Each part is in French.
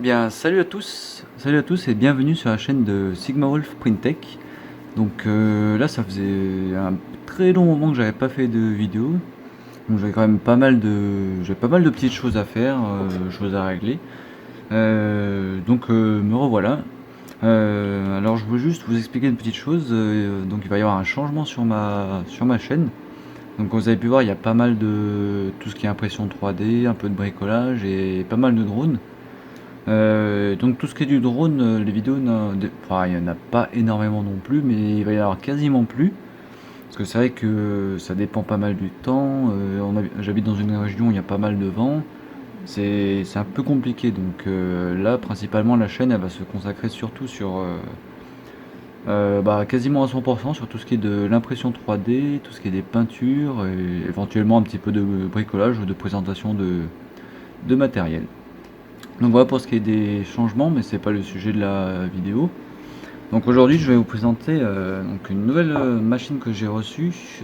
bien, salut à tous et bienvenue sur la chaîne de Sigma Wolf Printech. Donc là, ça faisait un très long moment que j'avais pas fait de vidéo. Donc j'avais quand même pas mal de petites choses à faire, choses à régler. Me revoilà. Alors je veux juste vous expliquer une petite chose. Donc il va y avoir un changement sur ma chaîne. Donc comme vous avez pu voir, il y a pas mal de tout ce qui est impression 3D, un peu de bricolage et pas mal de drones. Donc tout ce qui est du drone, les vidéos, enfin il n'y en a pas énormément non plus, mais il va y en avoir quasiment plus. Parce que c'est vrai que ça dépend pas mal du temps. J'habite dans une région où il y a pas mal de vent. C'est un peu compliqué. Donc là, principalement, la chaîne, elle va se consacrer surtout sur quasiment à 100% sur tout ce qui est de l'impression 3D, tout ce qui est des peintures, et éventuellement un petit peu de bricolage ou de présentation de matériel. Donc voilà pour ce qui est des changements, mais c'est pas le sujet de la vidéo. Donc aujourd'hui, je vais vous présenter donc une nouvelle machine que j'ai reçue.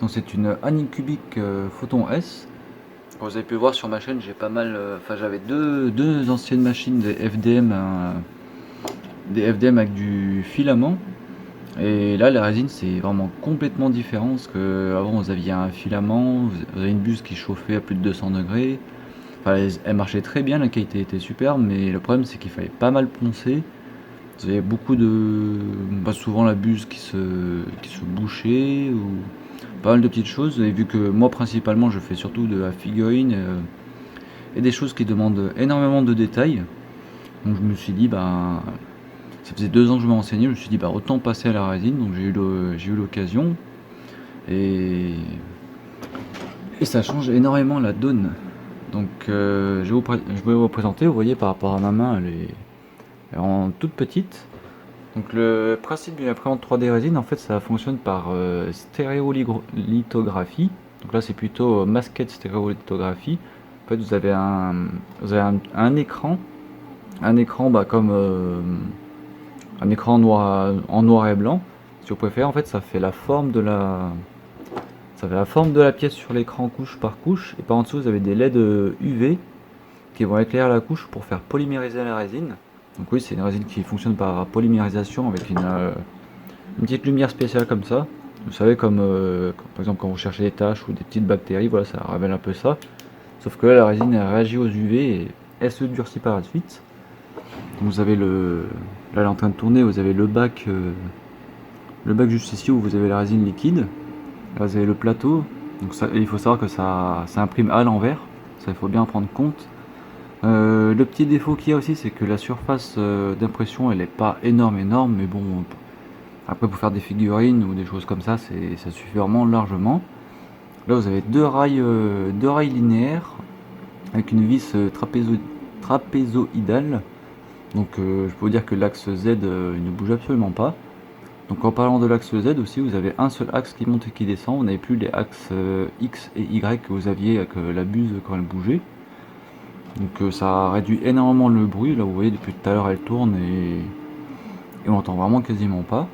Donc c'est une Anycubic Photon S. Comme vous avez pu voir sur ma chaîne, j'ai pas mal. Enfin, j'avais deux anciennes machines des FDM avec du filament. Et là, la résine, c'est vraiment complètement différent. Parce que avant, vous aviez un filament, vous avez une buse qui chauffait à plus de 200 degrés. Enfin, elle marchait très bien, la qualité était super, mais le problème c'est qu'il fallait pas mal poncer. Vous avez beaucoup de. Pas souvent la buse qui se bouchait, ou pas mal de petites choses. Et vu que moi principalement je fais surtout de la figurine et des choses qui demandent énormément de détails, donc je me suis dit, ça faisait 2 ans que je me renseignais, je me suis dit, autant passer à la résine, donc j'ai eu l'occasion. Et, et ça change énormément la donne. Donc je vais vous présenter, vous voyez par rapport à ma main, elle est en toute petite. Donc le principe d'une imprimante 3D résine, en fait ça fonctionne par stéréolithographie. Donc là c'est plutôt masquette stéréolithographie. En fait un écran comme un écran en noir et blanc, si vous préférez. En fait ça fait la forme de la pièce sur l'écran couche par couche, et par en dessous vous avez des LED UV qui vont éclairer la couche pour faire polymériser la résine. Donc oui, c'est une résine qui fonctionne par polymérisation avec une petite lumière spéciale comme ça. Vous savez, par exemple quand vous cherchez des taches ou des petites bactéries, voilà, ça révèle un peu ça. Sauf que là, la résine elle réagit aux UV et elle se durcit par la suite. Donc vous avez là elle est en train de tourner, vous avez le bac juste ici où vous avez la résine liquide. Là vous avez le plateau. Donc ça, il faut savoir que ça imprime à l'envers, ça il faut bien en prendre compte. Le petit défaut qu'il y a aussi, c'est que la surface d'impression elle est pas énorme, mais bon, après pour faire des figurines ou des choses comme ça, ça suffit vraiment largement. Là vous avez deux rails linéaires avec une vis trapézoïdale. Donc je peux vous dire que l'axe Z il ne bouge absolument pas. Donc en parlant de l'axe Z aussi, vous avez un seul axe qui monte et qui descend. Vous n'avez plus les axes X et Y que vous aviez avec la buse quand elle bougeait. Donc ça réduit énormément le bruit. Là vous voyez depuis tout à l'heure elle tourne et on entend vraiment quasiment pas.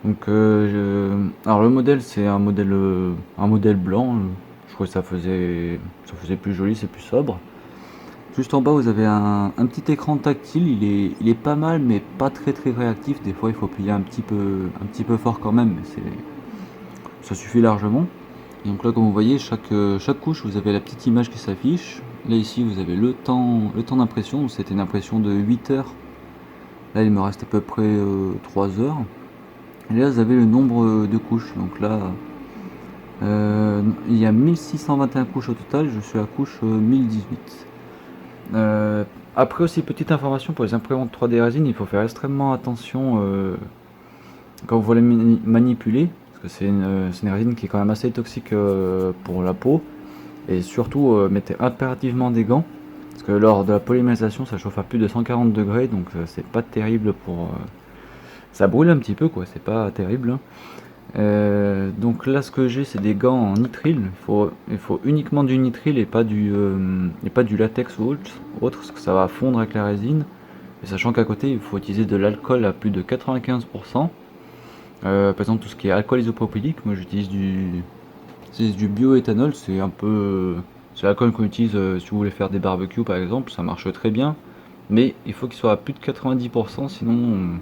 Donc alors le modèle c'est un modèle blanc. Je crois que ça faisait plus joli, c'est plus sobre. Juste en bas vous avez un petit écran tactile, il est pas mal mais pas très réactif. Des fois il faut plier un petit peu fort quand même, mais ça suffit largement. Et donc là comme vous voyez chaque couche vous avez la petite image qui s'affiche. Là ici vous avez le temps d'impression, c'était une impression de 8 heures. Là il me reste à peu près 3 heures. Et là vous avez le nombre de couches. Donc là il y a 1621 couches au total, je suis à couche 1018. Après aussi petite information pour les imprimantes 3D résine, il faut faire extrêmement attention quand vous les manipuler, parce que c'est une résine qui est quand même assez toxique pour la peau. Et surtout mettez impérativement des gants, parce que lors de la polymérisation ça chauffe à plus de 140 degrés, donc c'est pas terrible ça brûle un petit peu quoi, c'est pas terrible, hein. Donc là ce que j'ai c'est des gants en nitrile. Il faut uniquement du nitrile et pas du latex ou autre, parce que ça va fondre avec la résine. Et sachant qu'à côté il faut utiliser de l'alcool à plus de 95%. Par exemple tout ce qui est alcool isopropylique, moi j'utilise du bioéthanol, c'est l'alcool qu'on utilise si vous voulez faire des barbecues par exemple, ça marche très bien. mais il faut qu'il soit à plus de 90%, sinon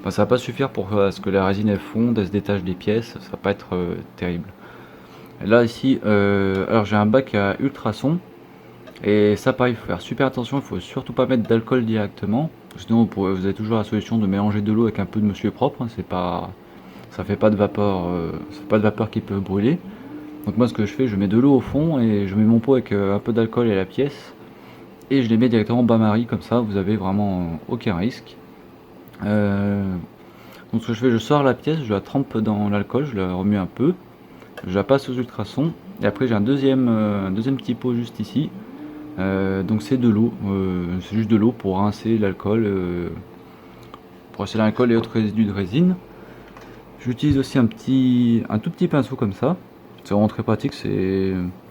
enfin, ça va pas suffire pour à ce que la résine elle fonde, elle se détache des pièces, ça va pas être terrible. Et là ici, alors j'ai un bac à ultrasons, et ça pareil, il faut faire super attention, il faut surtout pas mettre d'alcool directement, sinon vous avez toujours la solution de mélanger de l'eau avec un peu de monsieur propre, hein, c'est pas, ça fait pas de vapeur, ça fait pas de vapeur qui peut brûler. Donc moi ce que je fais, je mets de l'eau au fond et je mets mon pot avec un peu d'alcool et la pièce, et je les mets directement bain-marie, comme ça vous avez vraiment aucun risque. Donc ce que je fais, je sors la pièce, je la trempe dans l'alcool, je la remue un peu, je la passe aux ultrasons, et après j'ai un deuxième petit pot juste ici. Donc c'est de l'eau, c'est juste de l'eau pour rincer l'alcool, et autres résidus de résine. J'utilise aussi un tout petit pinceau comme ça. C'est vraiment très pratique.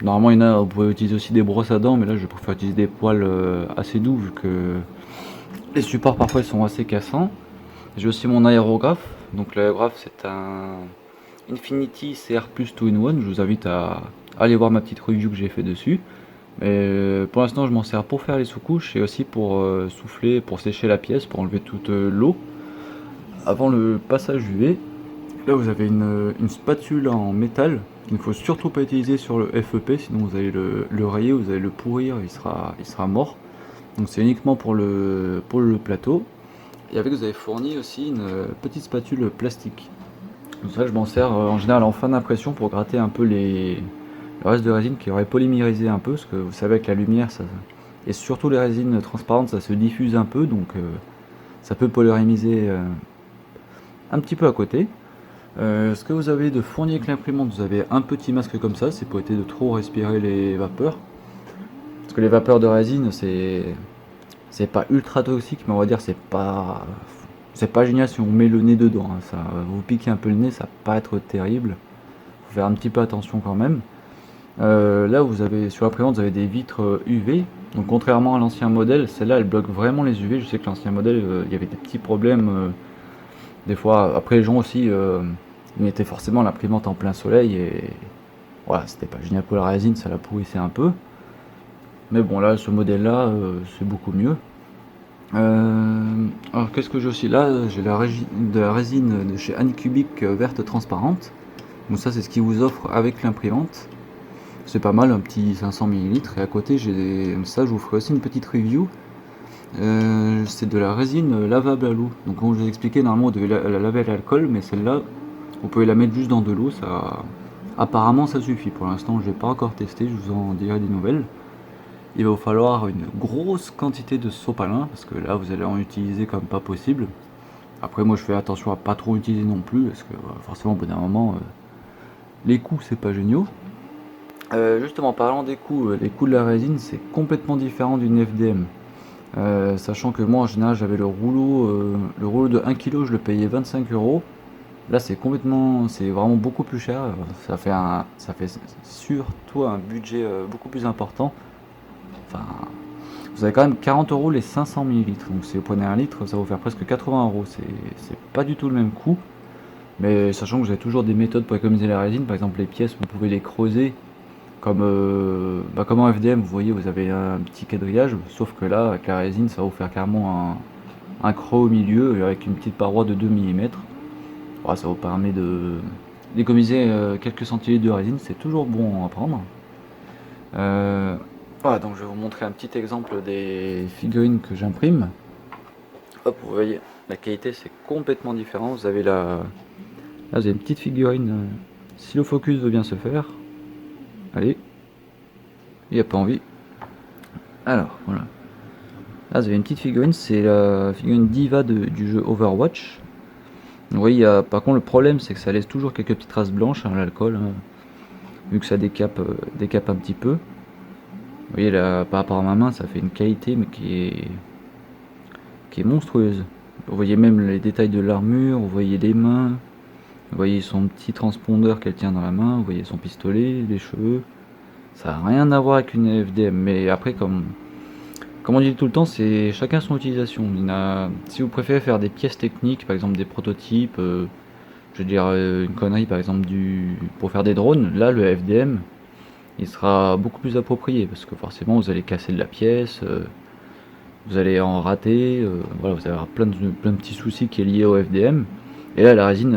Normalement il y en a, vous pouvez utiliser aussi des brosses à dents, mais là je préfère utiliser des poils assez doux vu que les supports parfois ils sont assez cassants. J'ai aussi mon aérographe. Donc l'aérographe c'est un Infinity CR Plus 2-in-1. Je vous invite à aller voir ma petite review que j'ai fait dessus. Mais pour l'instant je m'en sers pour faire les sous-couches et aussi pour souffler, pour sécher la pièce, pour enlever toute l'eau avant le passage UV. Là vous avez une spatule en métal qu'il ne faut surtout pas utiliser sur le FEP, sinon vous allez le rayer, vous allez le pourrir, il sera mort. Donc c'est uniquement pour le plateau. Et avec vous avez fourni aussi une petite spatule plastique. Donc ça je m'en sers en général en fin d'impression pour gratter un peu le reste de résine qui aurait polymérisé un peu, parce que vous savez avec la lumière ça, et surtout les résines transparentes ça se diffuse un peu, donc ça peut polymériser un petit peu à côté. Ce que vous avez de fourni avec l'imprimante, vous avez un petit masque comme ça, c'est pour éviter de trop respirer les vapeurs. Parce que les vapeurs de résine, c'est pas ultra toxique, mais on va dire c'est pas génial si on met le nez dedans, hein. Ça vous pique un peu le nez, ça va pas être terrible. Faut faire un petit peu attention quand même. Là vous avez sur l'imprimante vous avez des vitres UV. Donc contrairement à l'ancien modèle, celle-là elle bloque vraiment les UV. Je sais que l'ancien modèle il y avait des petits problèmes. Des fois, après les gens aussi, ils mettaient forcément l'imprimante en plein soleil et voilà, c'était pas génial pour la résine, ça la pourrissait un peu. Mais bon, là, ce modèle-là, c'est beaucoup mieux. Alors, qu'est-ce que j'ai aussi là? J'ai de la résine de chez Anycubic verte transparente. Donc ça, c'est ce qu'ils vous offrent avec l'imprimante. C'est pas mal, un petit 500 ml. Et à côté, ça, je vous ferai aussi une petite review. C'est de la résine lavable à l'eau. Donc comme je vous ai expliqué, normalement vous devez la laver à l'alcool, mais celle-là, vous pouvez la mettre juste dans de l'eau. Apparemment ça suffit. Pour l'instant je n'ai pas encore testé, je vous en dirai des nouvelles. Il va vous falloir une grosse quantité de sopalin, parce que là vous allez en utiliser comme pas possible. Après moi je fais attention à pas trop utiliser non plus, parce que forcément au bout d'un moment, les coûts c'est pas génial. Justement, parlant des coûts, les coûts de la résine c'est complètement différent d'une FDM. Sachant que moi en général j'avais le rouleau de 1 kg, je le payais 25 euros. Là c'est vraiment beaucoup plus cher. Ça fait surtout un budget beaucoup plus important. Enfin, vous avez quand même 40 euros les 500 millilitres. Donc si vous prenez un litre, ça va vous faire presque 80 euros. C'est pas du tout le même coût. Mais sachant que vous avez toujours des méthodes pour économiser la résine, par exemple les pièces, vous pouvez les creuser comme en FDM, vous voyez, vous avez un petit quadrillage, sauf que là, avec la résine, ça va vous faire carrément un creux au milieu avec une petite paroi de 2 mm. Ouais, ça vous permet d'économiser quelques centilitres de résine, c'est toujours bon à prendre. Voilà, donc je vais vous montrer un petit exemple des figurines que j'imprime. Hop, vous voyez, la qualité c'est complètement différent. Là, vous avez une petite figurine, si le focus veut bien se faire. Allez, il n'y a pas envie. Alors, voilà. Là, vous avez une petite figurine, c'est la figurine Diva du jeu Overwatch. Vous voyez, par contre, le problème, c'est que ça laisse toujours quelques petites traces blanches, hein, l'alcool, hein, vu que ça décape un petit peu. Vous voyez, là, par rapport à ma main, ça fait une qualité, mais qui est monstrueuse. Vous voyez même les détails de l'armure, vous voyez les mains, vous voyez son petit transpondeur qu'elle tient dans la main, vous voyez son pistolet, les cheveux. Ça n'a rien à voir avec une FDM, mais après, comme on dit tout le temps, c'est chacun son utilisation. Si vous préférez faire des pièces techniques, par exemple des prototypes, je veux dire une connerie par exemple pour faire des drones, là le FDM il sera beaucoup plus approprié parce que forcément vous allez casser de la pièce, vous allez en rater, voilà, vous allez avoir plein de petits soucis qui est lié au FDM. Et là, la résine,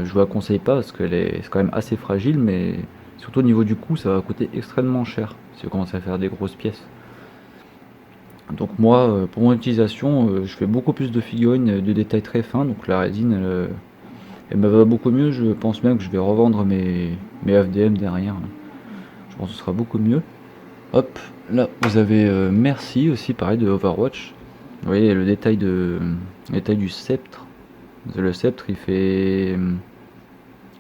je vous la conseille pas parce c'est quand même assez fragile, mais surtout au niveau du coût, ça va coûter extrêmement cher si vous commencez à faire des grosses pièces. Donc moi, pour mon utilisation, je fais beaucoup plus de figurines de détails très fins, donc la résine, elle me va beaucoup mieux. Je pense bien que je vais revendre mes FDM derrière. Je pense que ce sera beaucoup mieux. Hop, là vous avez Merci aussi, pareil, de Overwatch. Vous voyez le détail du sceptre. Le sceptre, il fait...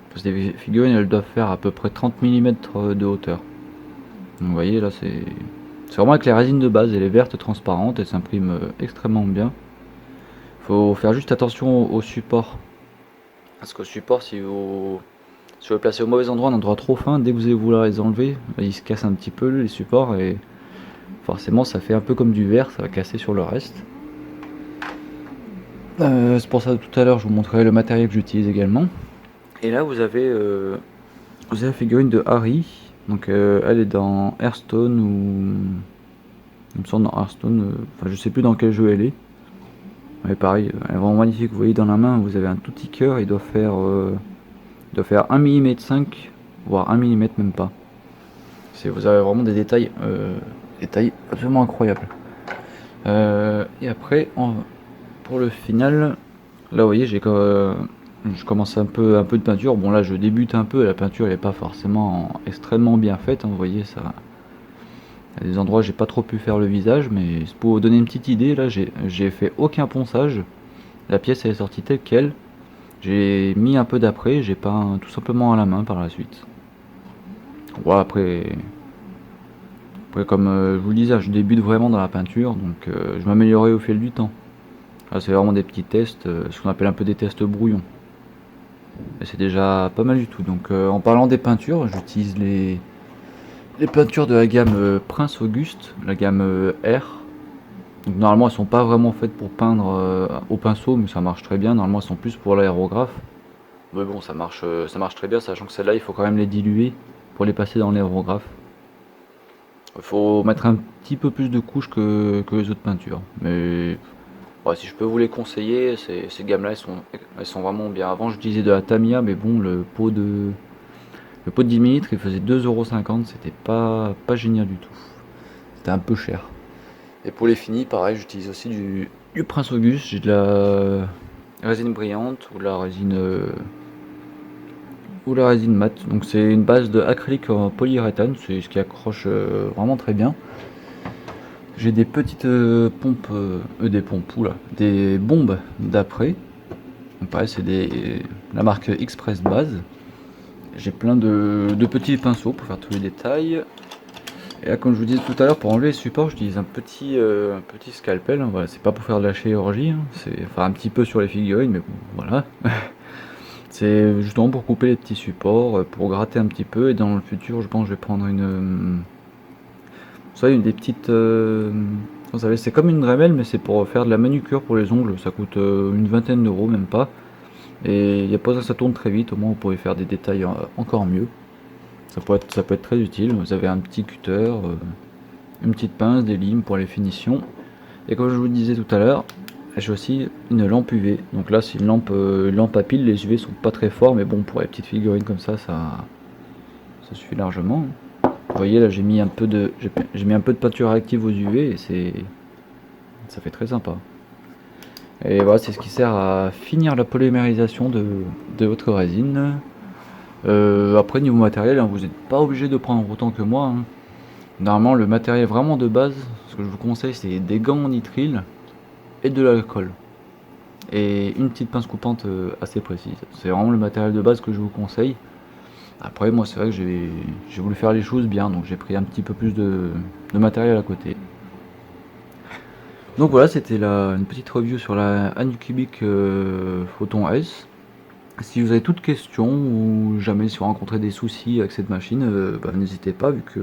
Parce que les figurines, elles doivent faire à peu près 30 mm de hauteur. Donc vous voyez, là, c'est vraiment avec les résines de base. Elle est verte, transparente, elle s'imprime extrêmement bien. Faut faire juste attention au support. Parce qu'au support, si vous le placez au mauvais endroit, un endroit trop fin, dès que vous allez vouloir les enlever, ils se cassent un petit peu les supports et forcément ça fait un peu comme du verre, ça va casser sur le reste. C'est pour ça que tout à l'heure je vous montrerai le matériel que j'utilise également. Et là vous avez la figurine de Harry. Donc elle est dans Hearthstone ou... Il me semble dans Hearthstone, enfin je sais plus dans quel jeu elle est. Mais pareil, elle est vraiment magnifique. Vous voyez dans la main, vous avez un tout petit cœur, il doit faire 1 mm 5, voire 1 mm même pas. Vous avez vraiment des détails absolument incroyables. Et après, pour le final, là vous voyez, je commence un peu de peinture. Bon là je débute un peu, la peinture elle est pas forcément extrêmement bien faite, hein, vous voyez ça. Il y a des endroits où j'ai pas trop pu faire le visage, mais pour vous donner une petite idée, là j'ai fait aucun ponçage. La pièce elle est sortie telle quelle. J'ai mis un peu d'après, j'ai peint tout simplement à la main par la suite. Voilà, après comme je vous le disais, je débute vraiment dans la peinture, donc je m'améliorerai au fil du temps. Là c'est vraiment des petits tests, ce qu'on appelle un peu des tests brouillons. Et c'est déjà pas mal du tout. Donc en parlant des peintures, j'utilise les peintures de la gamme Prince Auguste, la gamme R. Donc normalement elles sont pas vraiment faites pour peindre au pinceau, mais ça marche très bien. Normalement elles sont plus pour l'aérographe. Mais bon, ça marche très bien, sachant que celles-là il faut quand même les diluer pour les passer dans l'aérographe. Il faut mettre un petit peu plus de couches que les autres peintures. Mais ouais, si je peux vous les conseiller, ces gammes-là elles sont vraiment bien. Avant j'utilisais de la Tamiya, mais bon, le pot de 10 ml il faisait 2,50 €, c'était pas génial du tout. C'était un peu cher. Et pour les finis, pareil, j'utilise aussi du Prince Auguste. J'ai de la résine brillante ou la résine mat. Donc c'est une base de acrylique en polyuréthane, c'est ce qui accroche vraiment très bien. J'ai des petites des bombes d'après. Donc pareil, c'est la marque Express Base. J'ai plein de petits pinceaux pour faire tous les détails. Et là, comme je vous disais tout à l'heure, pour enlever les supports, j'utilise un petit scalpel. Voilà, c'est pas pour faire de la chirurgie, hein. C'est enfin un petit peu sur les figurines, mais bon, voilà. C'est justement pour couper les petits supports, pour gratter un petit peu. Et dans le futur, je pense que je vais prendre vous savez, une des petites... vous savez, c'est comme une Dremel, mais c'est pour faire de la manucure pour les ongles. Ça coûte une vingtaine d'euros, même pas. Et il n'y a pas ça, ça tourne très vite. Au moins, vous pourrez faire des détails encore mieux. Ça peut être très utile. Vous avez un petit cutter, une petite pince, des limes pour les finitions. Et comme je vous le disais tout à l'heure, j'ai aussi une lampe UV. Donc là c'est une lampe à pile, les UV sont pas très forts, mais bon, pour les petites figurines comme ça suffit largement. Vous voyez là j'ai mis un peu de peinture active aux UV et ça fait très sympa. Et voilà, c'est ce qui sert à finir la polymérisation de votre résine. Après niveau matériel, hein, vous n'êtes pas obligé de prendre autant que moi, hein. Normalement le matériel vraiment de base, ce que je vous conseille, c'est des gants en nitrile et de l'alcool. Et une petite pince coupante assez précise. C'est vraiment le matériel de base que je vous conseille. Après moi c'est vrai que j'ai voulu faire les choses bien, donc j'ai pris un petit peu plus de matériel à côté. Donc voilà, c'était une petite review sur la Anycubic Photon S. Si vous avez toute question ou jamais si vous rencontrez des soucis avec cette machine, n'hésitez pas, vu que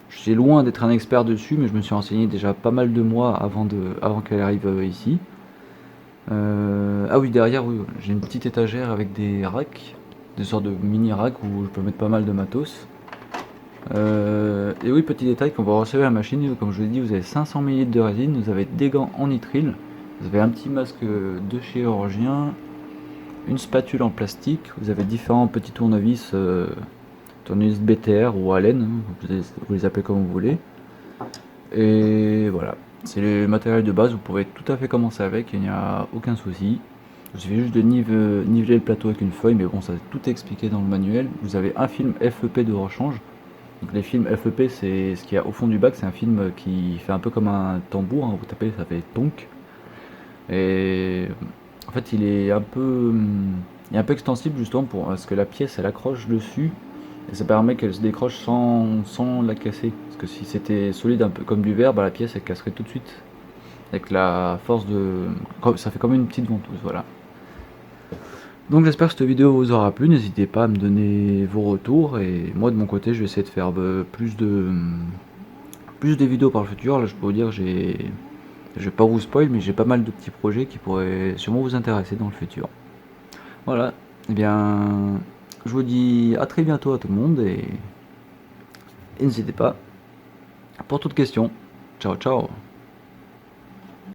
je suis loin d'être un expert dessus, mais je me suis renseigné déjà pas mal de mois avant qu'elle arrive ici. Ah oui, derrière, oui, j'ai une petite étagère avec des racks, des sortes de mini racks où je peux mettre pas mal de matos. Et oui, petit détail, quand vous recevez la machine, comme je vous ai dit, vous avez 500 ml de résine, vous avez des gants en nitrile, vous avez un petit masque de chirurgien, une spatule en plastique, vous avez différents petits tournevis, tournevis BTR ou Allen, hein, vous les appelez comme vous voulez. Et voilà, c'est le matériel de base, vous pouvez tout à fait commencer avec, il n'y a aucun souci. Il suffit juste de niveler le plateau avec une feuille, mais bon, ça tout est expliqué dans le manuel. Vous avez un film FEP de rechange. Donc les films FEP, c'est ce qu'il y a au fond du bac, c'est un film qui fait un peu comme un tambour, hein, vous tapez, ça fait tonk. Et en fait, il est un peu extensible justement parce que la pièce elle accroche dessus et ça permet qu'elle se décroche sans la casser. Parce que si c'était solide un peu comme du verre, bah, la pièce elle casserait tout de suite. Avec la force de. Ça fait comme une petite ventouse, voilà. Donc j'espère que cette vidéo vous aura plu, n'hésitez pas à me donner vos retours et moi de mon côté je vais essayer de faire plus de vidéos par le futur. Là je peux vous dire je vais pas vous spoil mais j'ai pas mal de petits projets qui pourraient sûrement vous intéresser dans le futur. Voilà, et bien je vous dis à très bientôt à tout le monde et n'hésitez pas pour toute question. Ciao ciao.